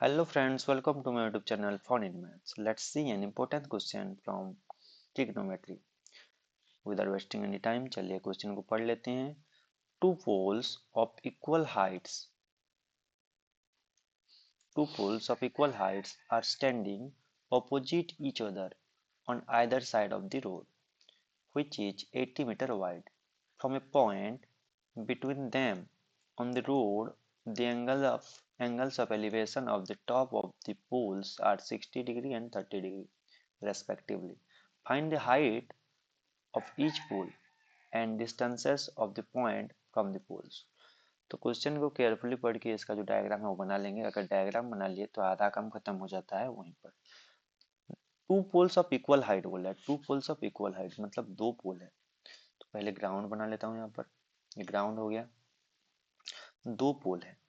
Hello friends, welcome to my YouTube channel Fun in Maths. Let's see an important question from trigonometry. Without wasting any time, चलिए question को पढ़ लेते हैं. Two poles of equal heights are standing opposite each other on either side of the road, which is 80 meter wide. From a point between them on the road, the angles of elevation of the top of the poles are 60 degree and 30 degree respectively. Find the height of each pole and distances of the point from the poles. तो question को carefully पढ़ के इसका जो diagram है वो बना लेंगे. अगर डायग्राम बना लिए तो आधा काम खत्म हो जाता है वहीं पर. Two poles of equal height बोला है. Two poles of equal height मतलब दो पोल है. तो पहले ग्राउंड बना लेता हूँ. यहाँ पर ये ग्राउंड हो गया. दो पोल है.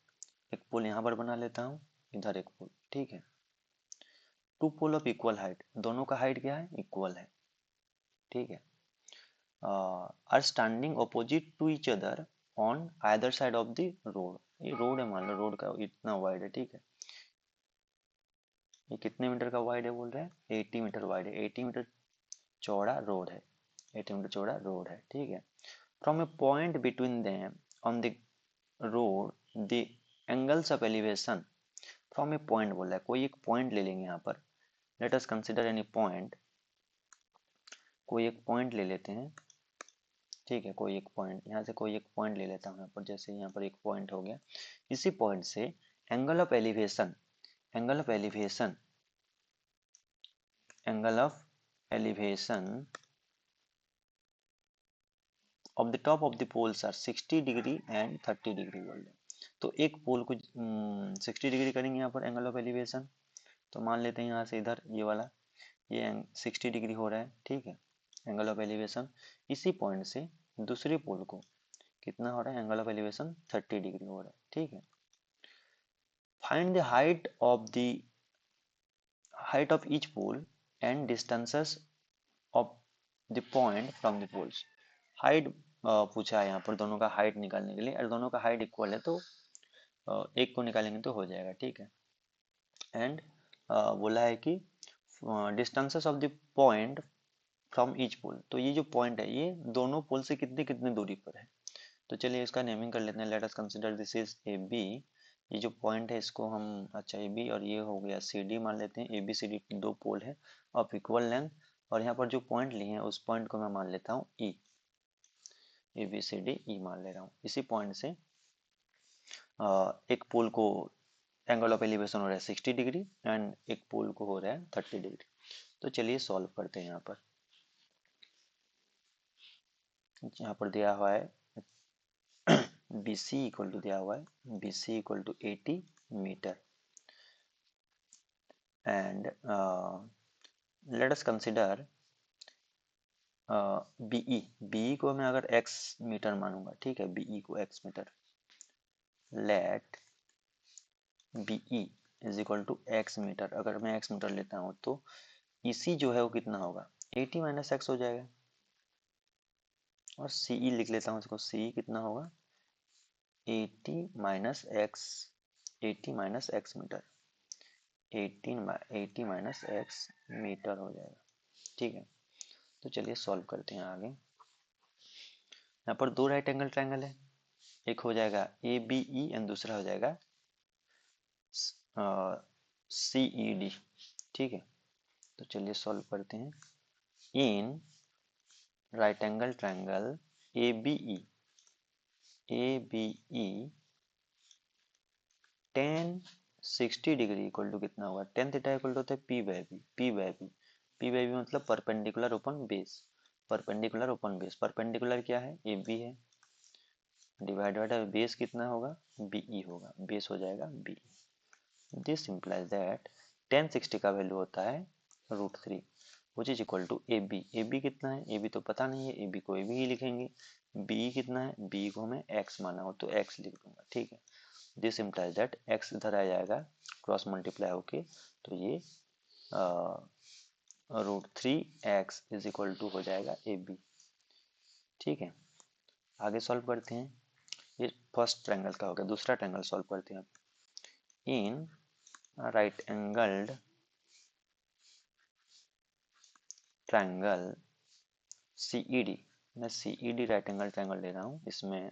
एक पोल यहाँ पर बना लेता हूँ, इधर एक पोल. ठीक है. Two pole of equal height, दोनों का हाइट क्या है? इक्वल है. ठीक है. Are standing opposite to each other on either side of the road. ये रोड है, मान लो रोड का इतना वाइड है. ठीक है. ये कितने मीटर का वाइड है बोल रहे हैं? 80 मीटर वाइड है. 80 मीटर चौड़ा रोड है. 80 मीटर चौड़ा रोड है. ठीक है. From A point between them on the road the angles of elevation. From A point बोला है, कोई एक पॉइंट ले लेंगे यहाँ पर. Late us consider any point. कोई एक पॉइंट ले लेते हैं. ठीक है. कोई एक पॉइंट, यहाँ से कोई एक पॉइंट ले लेता हूँ यहाँ पर. जैसे यहाँ पर एक पॉइंट हो गया. इसी पॉइंट से angle of elevation angle of elevation angle of elevation of the top of the poles are 60 degree and 30 degree बोल रहे. तो एक पोल को 60 डिग्री करेंगे यहाँ पर एंगल ऑफ एलिवेशन. तो मान लेते हैं यहाँ से इधर ये वाला, ये 60 डिग्री हो रहा है. ठीक है. Angle of elevation. इसी पॉइंट से दूसरे पोल को कितना हो रहा है? एंगल ऑफ एलिवेशन 30 डिग्री हो रहा है. ठीक है. Find the height of each pole and distances of the point from the poles. Height पूछा है यहाँ पर, दोनों का हाइट निकालने के लिए. और दोनों का हाइट इक्वल है तो एक को निकालेंगे तो हो जाएगा. ठीक है. एंड बोला है कि distances of the point from each pole. तो ये जो पॉइंट है ये दोनों पोल से कितने कितने दूरी पर है. तो चलिए इसका नेमिंग कर लेते हैं. Let us consider this is A B. ये जो पॉइंट है इसको हम, अच्छा ए बी, और ये हो गया सी डी मान लेते हैं. ए बी सी डी दो पोल है ऑफ इक्वल लेंथ. और यहाँ पर जो पॉइंट लिए हैं उस पॉइंट को मैं मान लेता हूँ ई. A B C D E मान ले रहा हूँ. इसी पॉइंट से एक पोल को एंगल ऑफ एलिवेशन हो रहा है 60 डिग्री एंड एक पोल को हो रहा है 30 डिग्री. तो चलिए सॉल्व करते हैं. यहाँ पर दिया हुआ है BC इक्वल टू दिया हुआ है BC equal to 80 metre and let us consider BE को मैं अगर x मीटर मानूंगा. ठीक है. BE को x metre. Let BE is equal to x metre. अगर मैं x मीटर लेता हूँ तो EC जो है वो कितना होगा? 80 माइनस x हो जाएगा. और CE लिख लेता हूँ इसको. CE कितना होगा? 80 minus x. 80 minus x metre. 80 minus x metre हो जाएगा. ठीक है. तो चलिए सॉल्व करते हैं आगे. यहाँ पर दो राइट एंगल ट्रायंगल है. एक हो जाएगा ABE एंड दूसरा हो जाएगा CED. ठीक है. तो चलिए सॉल्व करते हैं. In right angle triangle ABE tan 60 degree equal to कितना होगा? tan थीटा इक्वल टू होता है P by B. P by B मतलब perpendicular upon base. Perpendicular upon base. Perpendicular क्या है? AB है. डिवाइडेड बाय बेस कितना होगा? BE होगा. बेस हो जाएगा BE. This implies that tan 60 का वैल्यू होता है √3 which is equal to AB. AB कितना है? AB तो पता नहीं है. AB को AB ही लिखेंगे. BE कितना है? BE को हमें x माना हो तो x लिख दूंगा. ठीक है. दिस इम्प्लाइज दैट x इधर आ जाएगा क्रॉस मल्टीप्लाई होके. तो ये √3x इज इक्वल टू हो जाएगा AB. ठीक है. आगे सॉल्व करते हैं. ये फर्स्ट ट्रायंगल का हो गया. दूसरा ट्रायंगल सॉल्व करते हैं. In right angled triangle CED, मैं सीईडी राइट एंगल ट्रायंगल ले रहा हूँ। इसमें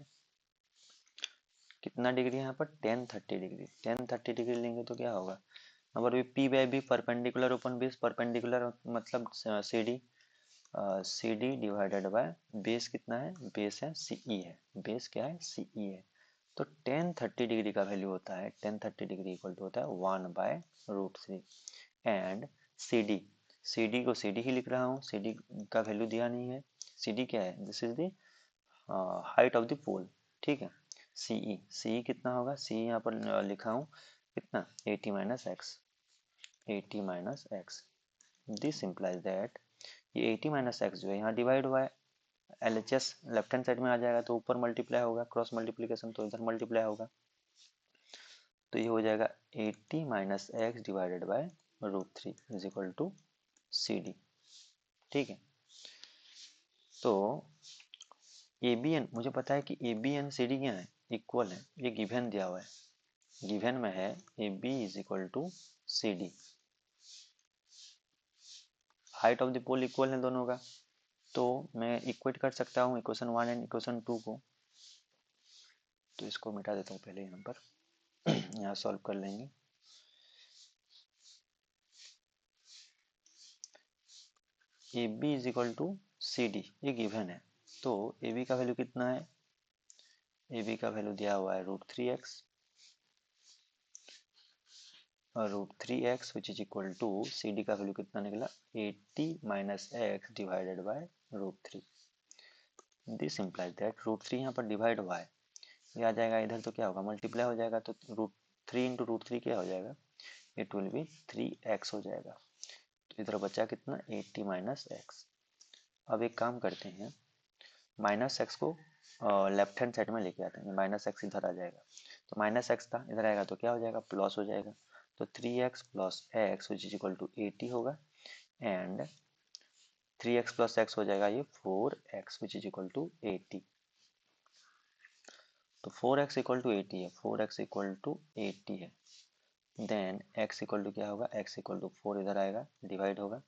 कितना डिग्री है यहाँ पर, 10 30 डिग्री। 10 30 डिग्री लेंगे तो क्या होगा, यहाँ पर भी P by B perpendicular upon base, perpendicular मतलब C D, C D divided by base कितना है, बेस है सीई है, बेस क्या है सीई है। तो 10 30 डिग्री का वैल्यू होता है 10 30 डिग्री इक्वल टू होता है 1/√3। And C D, C D को सी डी ही लिख रहा हूँ, सी डी का वैल्यू दिया नहीं है। सी डी क्या है, this is the height of the pole, ठीक है। सीई, सीई कितना होगा, सीई यहाँ पर लिखा हूँ कितना 80 - x, 80 - x। This implies that ये 80 - x जो है यहाँ डिवाइड हुआ है, LHS लेफ्ट हैंड साइड में आ जाएगा तो ऊपर मल्टीप्लाई होगा, क्रॉस मल्टीप्लीकेशन तो इधर मल्टीप्लाई होगा। तो ये हो जाएगा 80 - x divided by √3 is equal to CD, ठीक है। तो ABN, मुझे पता है कि ABN CD क्या है, इक्वल है, ये गिवन दिया हुआ है, गिवन में है AB is equal to CD। Height of the pole equal है दोनों का, तो मैं इक्वेट कर सकता हूँ इक्वेशन 1 एंड इक्वेशन 2 को। तो इसको मिटा देता हूँ पहले यहाँ पर यहाँ सॉल्व कर लेंगे। A B is equal to C D, ये गिवन है। तो ए बी का वैल्यू कितना है, ए बी का वैल्यू दिया हुआ है √3x, और √3x which is equal to C D का वैल्यू कितना निकला 80 - x divided by √3। This implies that √3 यहाँ पर डिवाइड हुआ है, ये आ जाएगा इधर तो क्या होगा मल्टीप्लाई हो जाएगा, तो √3 इंटू √3 क्या हो जाएगा, इट विल बी 3x हो जाएगा। तो इधर बचा कितना 80 - x। अब एक काम करते हैं, माइनस एक्स को लेफ्ट हैंड साइड में लेके आते हैं, माइनस एक्स इधर आ जाएगा, तो माइनस एक्स था इधर आएगा तो क्या हो जाएगा प्लस हो जाएगा। तो 3x plus x which is equal to 80 होगा, एंड 3x प्लस एक्स हो जाएगा ये 4x which is equal to 80। तो 4x इक्वल टू 80 है, 4x इक्वल टू 80 है, देन x इक्वल टू क्या होगा, x इक्वल टू 4 इधर आएगा डिवाइड होगा,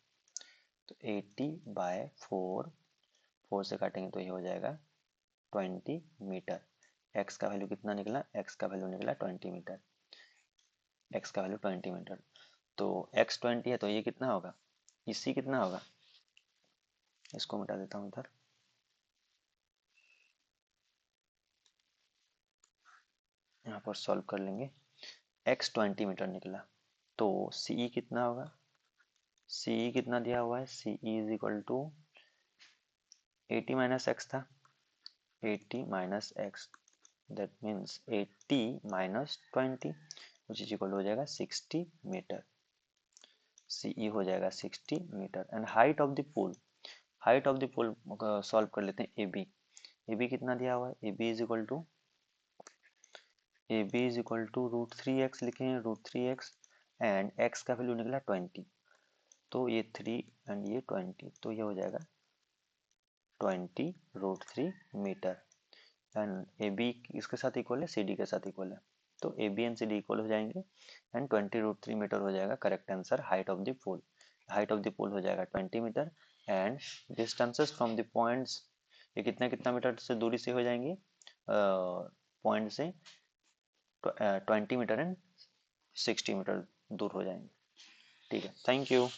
तो 80/4, 4 से काटेंगे तो ये हो जाएगा 20 मीटर। x का वैल्यू कितना निकला, x का वैल्यू निकला 20 मीटर, x का वैल्यू 20 मीटर। तो x 20 है तो ये कितना होगा, इसी कितना होगा, इसको मिटा देता हूँ इधर, यहाँ पर सॉल्व कर लेंगे। x 20 मीटर निकला, तो CE कितना होगा, CE कितना दिया हुआ है, CE is equal to 80 - x था, 80 - x, that means 80 - 20 which is equal हो जाएगा 60 मीटर। CE हो जाएगा 60 मीटर। And height of the pole, height of the pole solve कर लेते हैं। AB, AB कितना दिया हुआ है, AB is equal to √3x लिखे हैं, √3x, एंड x का वैल्यू निकला 20, तो ये 3 एंड ये 20, तो ये हो जाएगा 20 √3 मीटर। एंड AB इसके साथ इक्वल है, CD के साथ इक्वल है, तो AB एंड CD इक्वल हो जाएंगे, एंड 20 √3 मीटर हो जाएगा correct answer height of the pole. Height of the pole हो जाएगा 20 metre, and distances from the points, ये कितना कितना मीटर से दूरी से हो जाएंगी, पॉइंट से 20 मीटर एंड 60 मीटर दूर हो जाएंगे। ठीक है, थैंक यू।